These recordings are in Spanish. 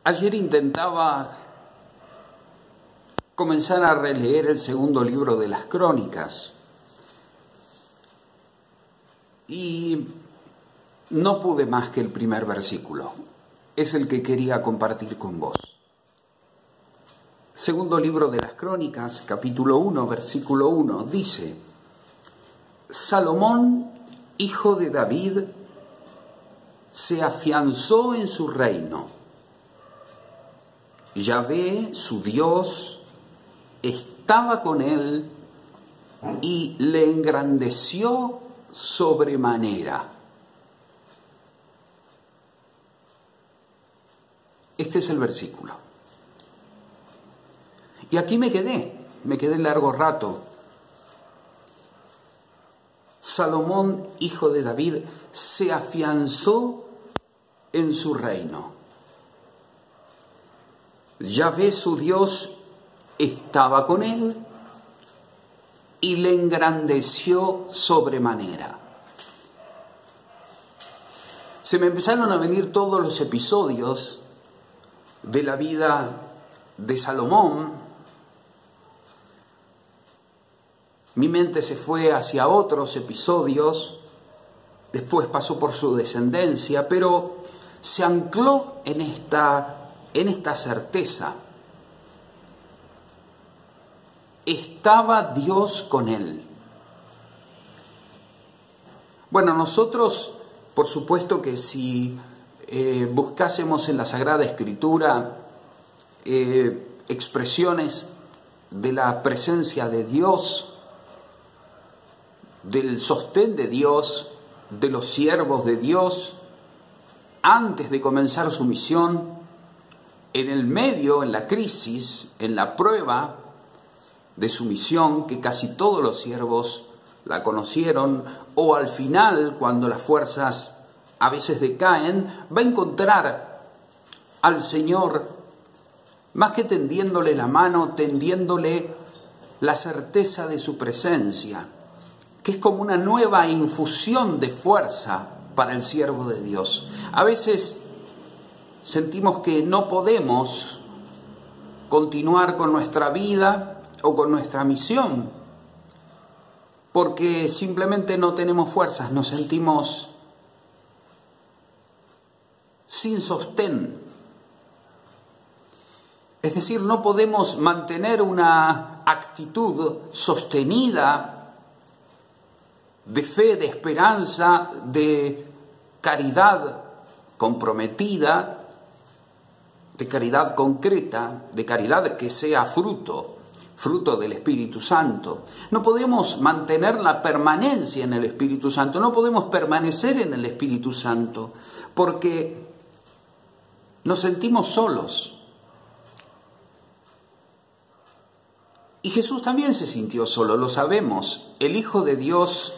Ayer intentaba comenzar a releer el segundo libro de las Crónicas y no pude más que el primer versículo. Es el que quería compartir con vos. Segundo libro de las Crónicas, capítulo 1, versículo 1, dice: Salomón, hijo de David, se afianzó en su reino. Yahvé, su Dios, estaba con él y le engrandeció sobremanera. Este es el versículo. Y aquí me quedé largo rato. Salomón, hijo de David, se afianzó en su reino. Yahvé, su Dios, estaba con él y le engrandeció sobremanera. Se me empezaron a venir todos los episodios de la vida de Salomón. Mi mente se fue hacia otros episodios, después pasó por su descendencia, pero se ancló en esta certeza. Estaba Dios con él. Bueno, nosotros, por supuesto que si buscásemos en la Sagrada Escritura expresiones de la presencia de Dios, del sostén de Dios, de los siervos de Dios, antes de comenzar su misión, en el medio, en la crisis, en la prueba de su misión, que casi todos los siervos la conocieron, o al final, cuando las fuerzas a veces decaen, va a encontrar al Señor, más que tendiéndole la mano, tendiéndole la certeza de su presencia, que es como una nueva infusión de fuerza para el siervo de Dios. A veces sentimos que no podemos continuar con nuestra vida o con nuestra misión porque simplemente no tenemos fuerzas, nos sentimos sin sostén. Es decir, no podemos mantener una actitud sostenida de fe, de esperanza, de caridad comprometida, de caridad concreta, de caridad que sea fruto del Espíritu Santo. No podemos mantener la permanencia en el Espíritu Santo, no podemos permanecer en el Espíritu Santo, porque nos sentimos solos. Y Jesús también se sintió solo, lo sabemos. El Hijo de Dios,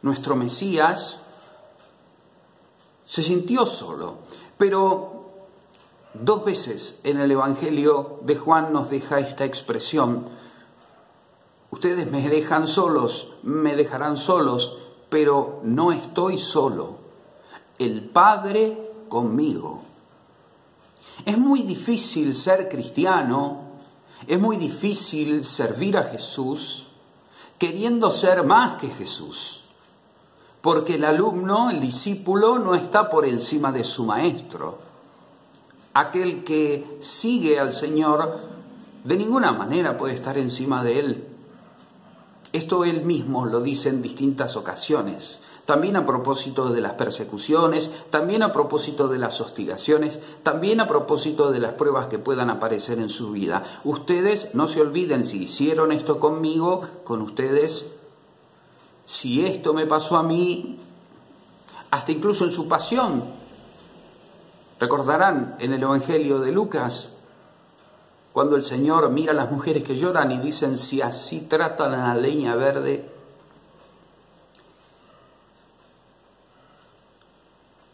nuestro Mesías, se sintió solo, pero 2 veces en el Evangelio de Juan nos deja esta expresión: ustedes me dejan solos, me dejarán solos, pero no estoy solo, el Padre conmigo. Es muy difícil ser cristiano, es muy difícil servir a Jesús queriendo ser más que Jesús, porque el alumno, el discípulo, no está por encima de su maestro. Aquel que sigue al Señor de ninguna manera puede estar encima de Él. Esto Él mismo lo dice en distintas ocasiones, también a propósito de las persecuciones, también a propósito de las hostigaciones, también a propósito de las pruebas que puedan aparecer en su vida. Ustedes no se olviden, si hicieron esto conmigo, con ustedes, si esto me pasó a mí, hasta incluso en su pasión. Recordarán en el Evangelio de Lucas, cuando el Señor mira a las mujeres que lloran y dicen: si así tratan a la leña verde.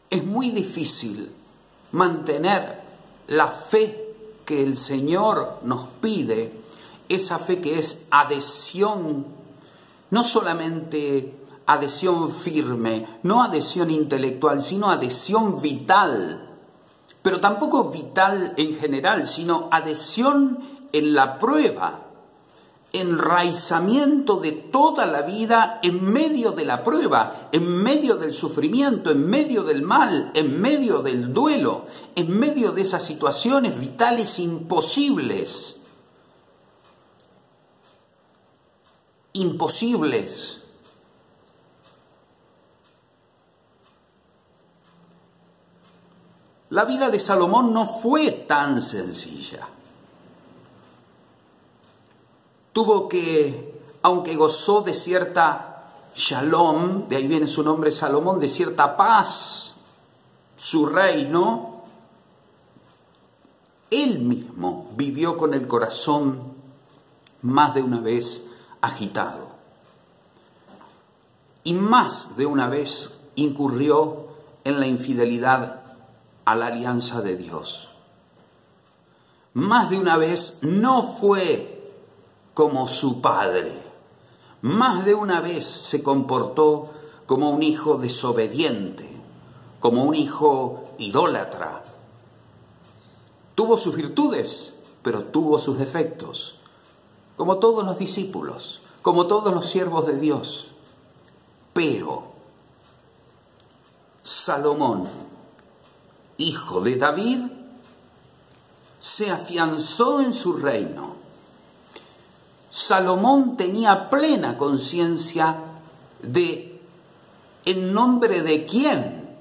Es muy difícil mantener la fe que el Señor nos pide, esa fe que es adhesión, no solamente adhesión firme, no adhesión intelectual, sino adhesión vital pero tampoco vital en general, sino adhesión en la prueba, enraizamiento de toda la vida en medio de la prueba, en medio del sufrimiento, en medio del mal, en medio del duelo, en medio de esas situaciones vitales imposibles. Imposibles. La vida de Salomón no fue tan sencilla. Tuvo que, aunque gozó de cierta shalom, de ahí viene su nombre Salomón, de cierta paz, su reino, él mismo vivió con el corazón más de una vez agitado. Y más de una vez incurrió en la infidelidad a la alianza de Dios. Más de una vez no fue como su padre. Más de una vez se comportó como un hijo desobediente, como un hijo idólatra. Tuvo sus virtudes, pero tuvo sus defectos, como todos los discípulos, como todos los siervos de Dios. Pero Salomón, hijo de David, se afianzó en su reino. Salomón tenía plena conciencia de en nombre de quién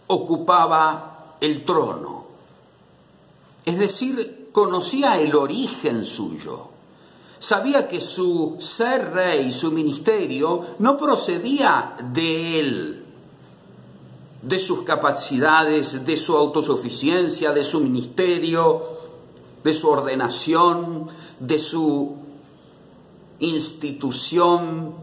ocupaba el trono. Es decir, conocía el origen suyo. Sabía que su ser rey, su ministerio, no procedía de él, de sus capacidades, de su autosuficiencia, de su ministerio, de su ordenación, de su institución.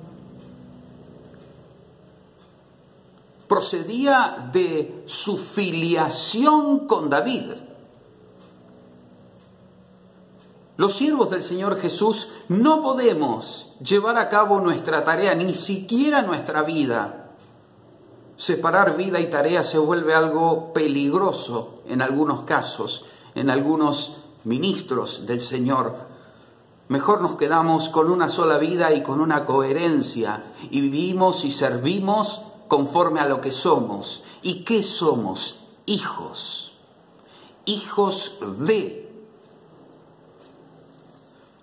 Procedía de su filiación con David. Los siervos del Señor Jesús no podemos llevar a cabo nuestra tarea, ni siquiera nuestra vida. Separar vida y tarea se vuelve algo peligroso en algunos casos, en algunos ministros del Señor. Mejor nos quedamos con una sola vida y con una coherencia y vivimos y servimos conforme a lo que somos. ¿Y qué somos? Hijos. Hijos de.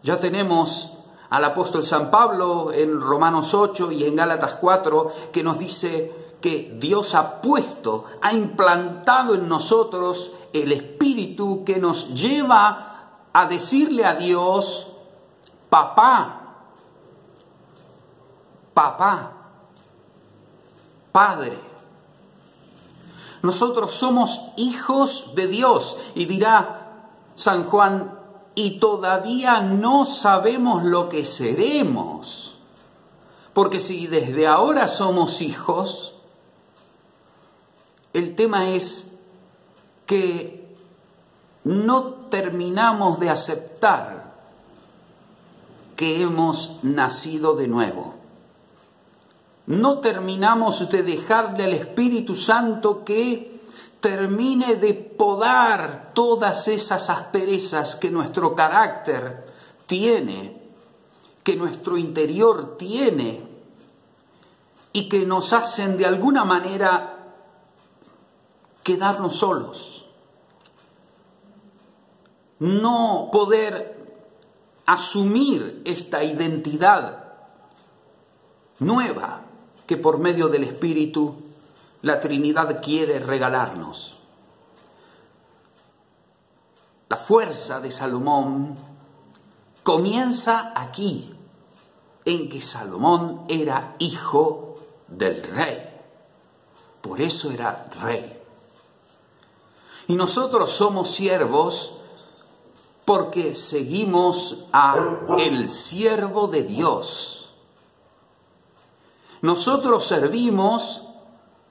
Ya tenemos al apóstol San Pablo en Romanos 8 y en Gálatas 4 que nos dice que Dios ha puesto, ha implantado en nosotros el espíritu que nos lleva a decirle a Dios, papá, papá, padre. Nosotros somos hijos de Dios. Y dirá San Juan, y todavía no sabemos lo que seremos. Porque si desde ahora somos hijos, el tema es que no terminamos de aceptar que hemos nacido de nuevo. No terminamos de dejarle al Espíritu Santo que termine de podar todas esas asperezas que nuestro carácter tiene, que nuestro interior tiene, y que nos hacen de alguna manera quedarnos solos. No poder asumir esta identidad nueva que por medio del Espíritu la Trinidad quiere regalarnos. La fuerza de Salomón comienza aquí, en que Salomón era hijo del rey. Por eso era rey. Y nosotros somos siervos porque seguimos a el siervo de Dios. Nosotros servimos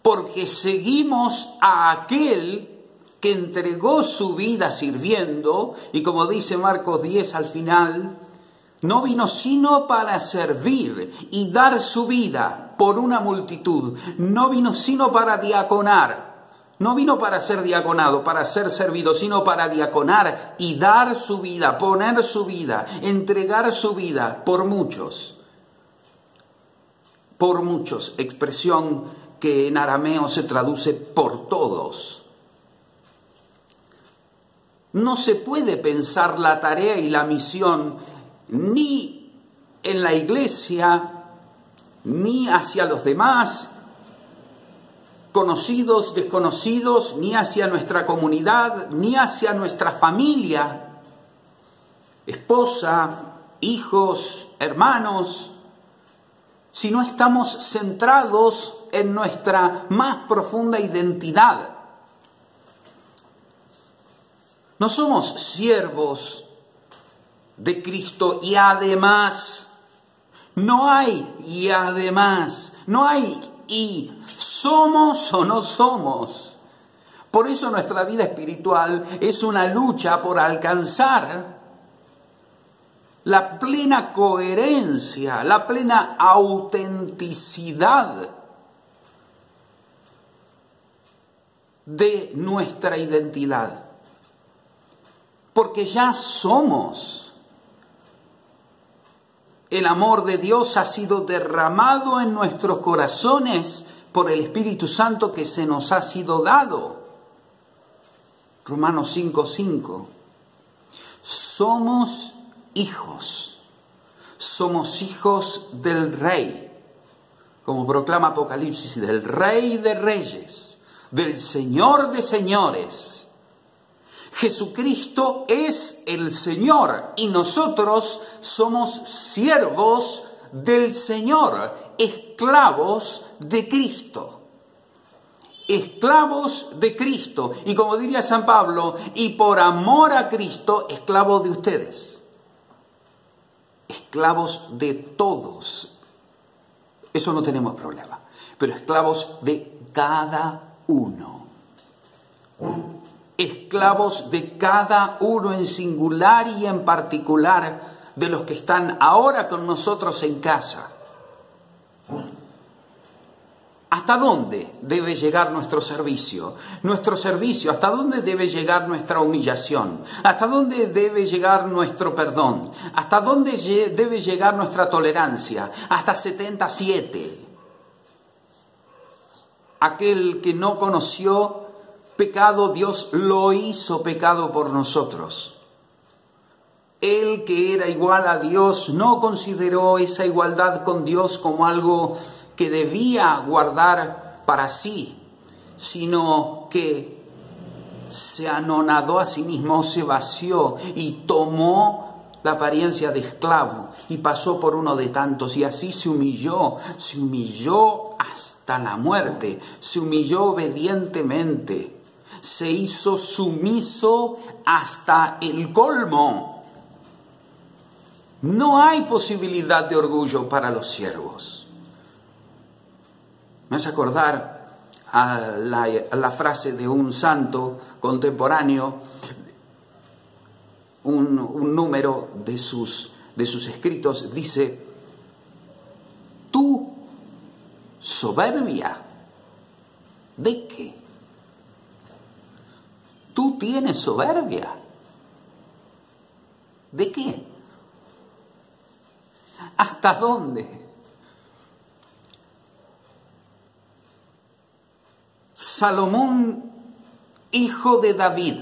porque seguimos a aquel que entregó su vida sirviendo, y como dice Marcos 10 al final, no vino sino para servir y dar su vida por una multitud. No vino sino para diaconar, No vino para ser diaconado, para ser servido, sino para diaconar y dar su vida, poner su vida, entregar su vida por muchos. Por muchos, expresión que en arameo se traduce por todos. No se puede pensar la tarea y la misión ni en la iglesia, ni hacia los demás, conocidos, desconocidos, ni hacia nuestra comunidad, ni hacia nuestra familia, esposa, hijos, hermanos, si no estamos centrados en nuestra más profunda identidad. No somos siervos de Cristo y además, no hay y además, no hay y somos o no somos. Por eso nuestra vida espiritual es una lucha por alcanzar la plena coherencia, la plena autenticidad de nuestra identidad. Porque ya somos. El amor de Dios ha sido derramado en nuestros corazones por el Espíritu Santo que se nos ha sido dado. Romanos 5:5. Somos hijos del Rey, como proclama Apocalipsis, del Rey de Reyes, del Señor de Señores. Jesucristo es el Señor y nosotros somos siervos del Señor, esclavos de Cristo. Esclavos de Cristo. Y como diría San Pablo, y por amor a Cristo, esclavos de ustedes. Esclavos de todos. Eso no tenemos problema. Pero esclavos de cada uno. Esclavos de cada uno en singular y en particular de los que están ahora con nosotros en casa. ¿Hasta dónde debe llegar nuestro servicio? Nuestro servicio, ¿hasta dónde debe llegar nuestra humillación? ¿Hasta dónde debe llegar nuestro perdón? ¿Hasta dónde debe llegar nuestra tolerancia? Hasta 77. Aquel que no conoció pecado, Dios lo hizo pecado por nosotros. Él que era igual a Dios no consideró esa igualdad con Dios como algo que debía guardar para sí, sino que se anonadó a sí mismo, se vació y tomó la apariencia de esclavo y pasó por uno de tantos y así se humilló hasta la muerte, se humilló obedientemente. Se hizo sumiso hasta el colmo. No hay posibilidad de orgullo para los siervos. Me hace acordar a la frase de un santo contemporáneo, un número de sus escritos, dice: ¿tú soberbia? ¿De qué? ¿Tú tienes soberbia? ¿De qué? ¿Hasta dónde? Salomón, hijo de David,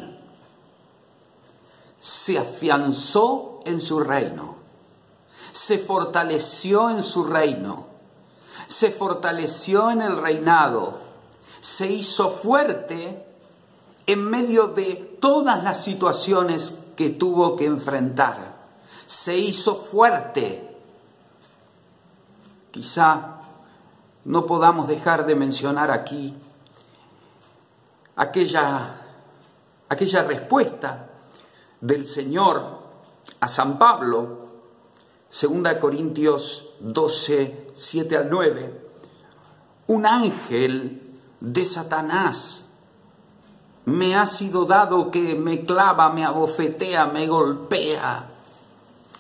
se afianzó en su reino, se fortaleció en su reino, se fortaleció en el reinado, se hizo fuerte en medio de todas las situaciones que tuvo que enfrentar. Se hizo fuerte. Quizá no podamos dejar de mencionar aquí aquella respuesta del Señor a San Pablo, 2 Corintios 12, 7 al 9. Un ángel de Satanás me ha sido dado que me clava, me abofetea, me golpea.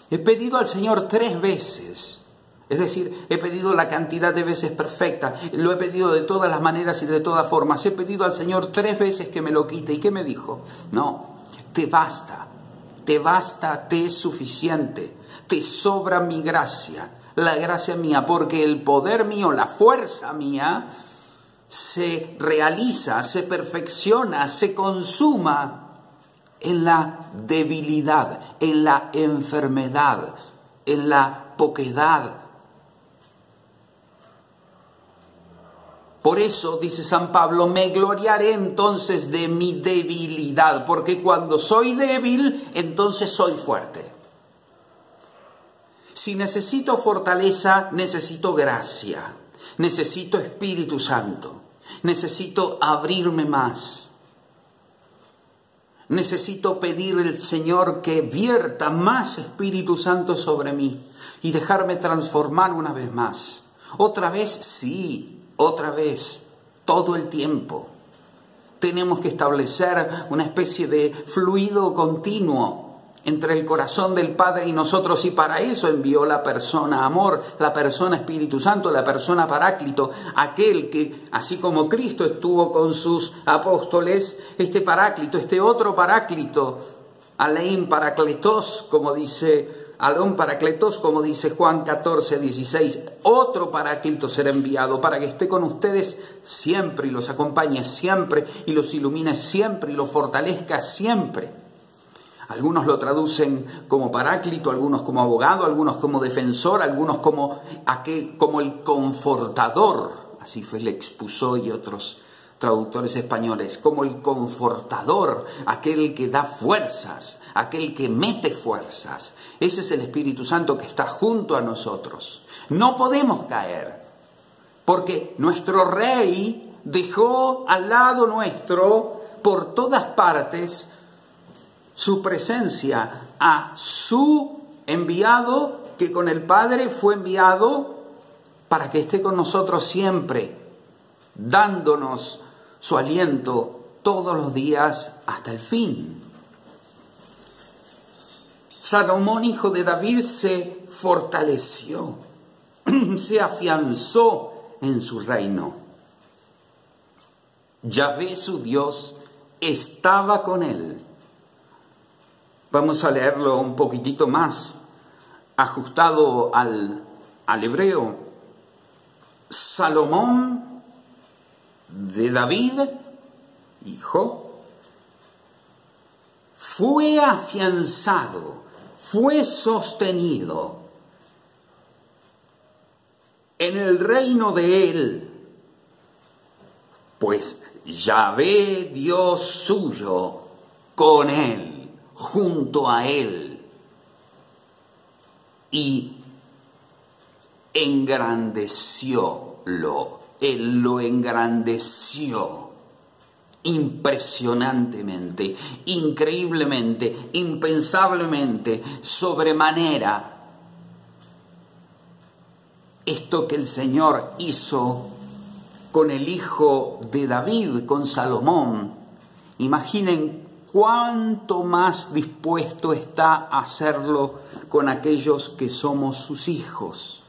He pedido al Señor 3 veces, Es decir, he pedido la cantidad de veces perfecta, lo he pedido de todas las maneras y de todas formas. He pedido al Señor 3 veces que me lo quite. ¿Y qué me dijo? No, te basta, te es suficiente, te sobra mi gracia, la gracia mía, porque el poder mío, la fuerza mía, se realiza, se perfecciona, se consuma en la debilidad, en la enfermedad, en la poquedad. Por eso, dice San Pablo, me gloriaré entonces de mi debilidad, porque cuando soy débil, entonces soy fuerte. Si necesito fortaleza, necesito gracia, necesito Espíritu Santo, necesito abrirme más. Necesito pedir al Señor que vierta más Espíritu Santo sobre mí y dejarme transformar una vez más. Otra vez, sí, otra vez, todo el tiempo. Tenemos que establecer una especie de fluido continuo entre el corazón del Padre y nosotros, y para eso envió la persona amor, la persona Espíritu Santo, la persona Paráclito, aquel que, así como Cristo estuvo con sus apóstoles, este Paráclito, este otro Paráclito, Alein Parakletos, como dice Juan 14, 16, otro Paráclito será enviado para que esté con ustedes siempre y los acompañe siempre y los ilumine siempre y los fortalezca siempre. Algunos lo traducen como Paráclito, algunos como abogado, algunos como defensor, algunos como el confortador, así fue el Expusó y otros traductores españoles, como el confortador, aquel que da fuerzas, aquel que mete fuerzas. Ese es el Espíritu Santo que está junto a nosotros. No podemos caer, porque nuestro Rey dejó al lado nuestro, por todas partes, su presencia a su enviado, que con el Padre fue enviado para que esté con nosotros siempre, dándonos su aliento todos los días hasta el fin. Salomón, hijo de David, se fortaleció, se afianzó en su reino. Yahvé, su Dios, estaba con él. Vamos a leerlo un poquitito más, ajustado al hebreo. Salomón de David, hijo, fue afianzado, fue sostenido en el reino de él, pues Yahvé, Dios suyo, con él, junto a él, y engrandeciólo. Él lo engrandeció impresionantemente, increíblemente, impensablemente, sobremanera. Esto que el Señor hizo con el hijo de David, con Salomón, imaginen cuánto más dispuesto está a hacerlo con aquellos que somos sus hijos.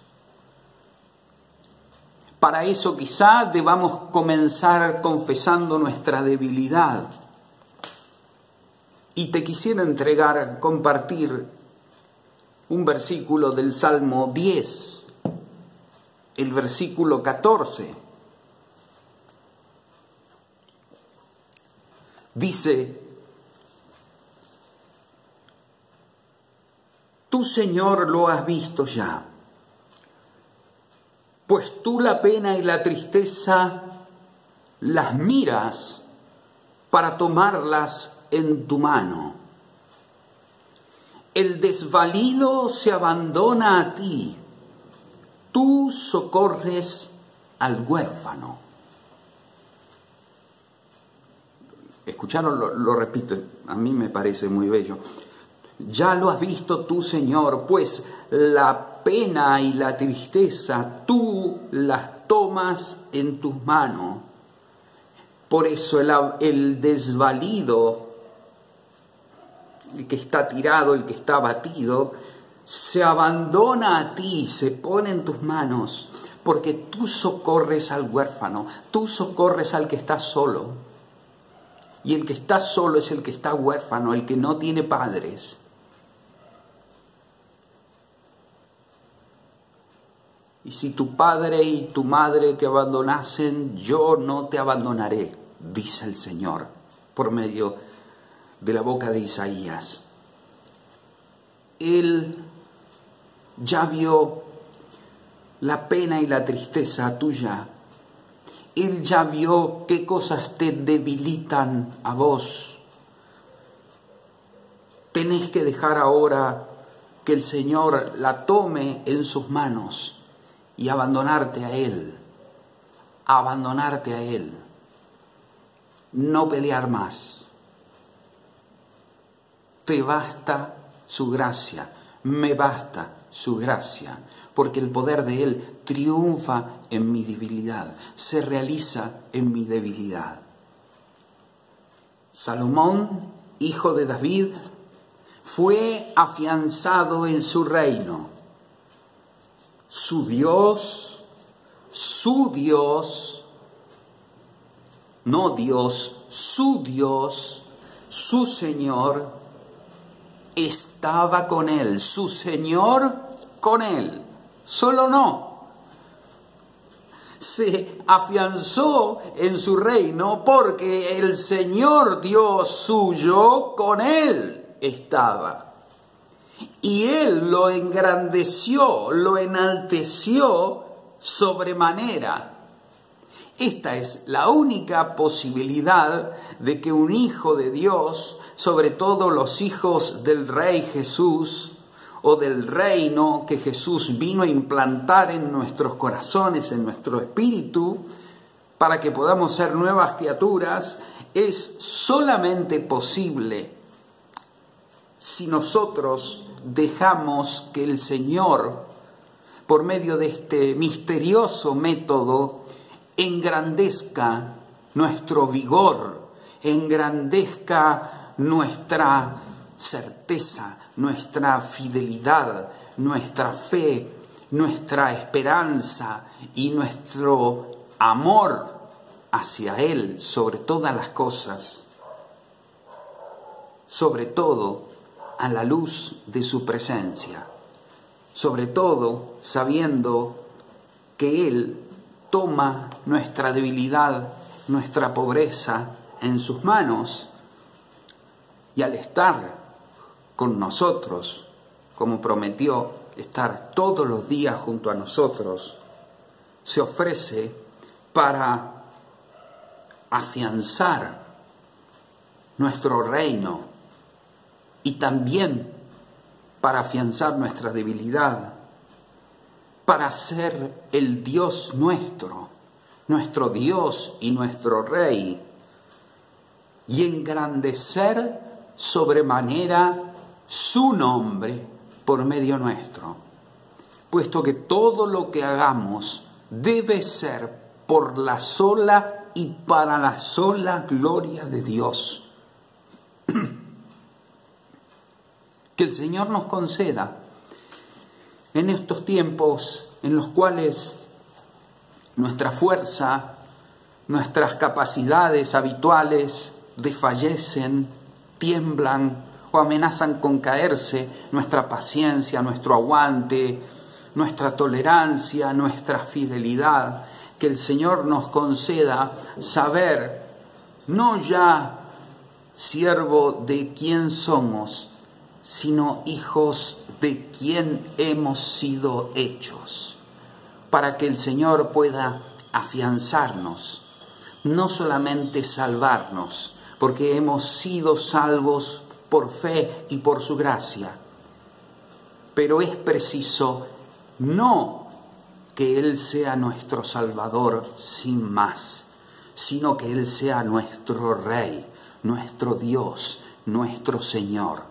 Para eso quizá debamos comenzar confesando nuestra debilidad. Y te quisiera compartir un versículo del Salmo 10, el versículo 14. Dice: tú, Señor, lo has visto ya, pues tú la pena y la tristeza las miras para tomarlas en tu mano. El desvalido se abandona a ti, tú socorres al huérfano. ¿Escucharon? Lo repito, a mí me parece muy bello. Ya lo has visto tú, Señor, pues la pena y la tristeza tú las tomas en tus manos. Por eso el desvalido, el que está tirado, el que está abatido, se abandona a ti, se pone en tus manos, porque tú socorres al huérfano, tú socorres al que está solo. Y el que está solo es el que está huérfano, el que no tiene padres. Y si tu padre y tu madre te abandonasen, yo no te abandonaré, dice el Señor, por medio de la boca de Isaías. Él ya vio la pena y la tristeza tuya. Él ya vio qué cosas te debilitan a vos. Tenés que dejar ahora que el Señor la tome en sus manos y abandonarte a Él. Abandonarte a Él. No pelear más. Te basta su gracia. Me basta su gracia. Porque el poder de Él triunfa en mi debilidad. Se realiza en mi debilidad. Salomón, hijo de David, fue afianzado en su reino. Su Dios, no Dios, su Dios, su Señor, estaba con él. Su Señor con él. Solo no. Se afianzó en su reino porque el Señor Dios suyo con él estaba. Y él lo engrandeció, lo enalteció sobremanera. Esta es la única posibilidad de que un hijo de Dios, sobre todo los hijos del Rey Jesús, o del reino que Jesús vino a implantar en nuestros corazones, en nuestro espíritu, para que podamos ser nuevas criaturas, es solamente posible si nosotros dejamos que el Señor, por medio de este misterioso método, engrandezca nuestro vigor, engrandezca nuestra certeza, nuestra fidelidad, nuestra fe, nuestra esperanza y nuestro amor hacia Él sobre todas las cosas, sobre todo a la luz de su presencia, sobre todo sabiendo que Él toma nuestra debilidad, nuestra pobreza en sus manos, y al estar con nosotros, como prometió estar todos los días junto a nosotros, se ofrece para afianzar nuestro reino y también para afianzar nuestra debilidad, para ser el Dios nuestro Dios y nuestro Rey, y engrandecer sobremanera su nombre por medio nuestro, puesto que todo lo que hagamos debe ser por la sola y para la sola gloria de Dios. Que el Señor nos conceda en estos tiempos en los cuales nuestra fuerza, nuestras capacidades habituales desfallecen, tiemblan o amenazan con caerse, nuestra paciencia, nuestro aguante, nuestra tolerancia, nuestra fidelidad, que el Señor nos conceda saber, no ya siervo de quién somos, sino hijos de quién hemos sido hechos, para que el Señor pueda afianzarnos, no solamente salvarnos, porque hemos sido salvos por fe y por su gracia, pero es preciso no que Él sea nuestro Salvador sin más, sino que Él sea nuestro Rey, nuestro Dios, nuestro Señor.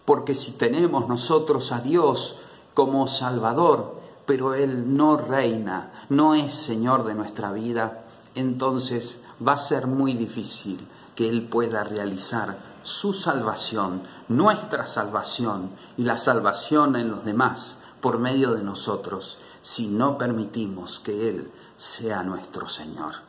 Porque si tenemos nosotros a Dios como Salvador, pero Él no reina, no es Señor de nuestra vida, entonces va a ser muy difícil que Él pueda realizar su salvación, nuestra salvación y la salvación en los demás por medio de nosotros, si no permitimos que Él sea nuestro Señor.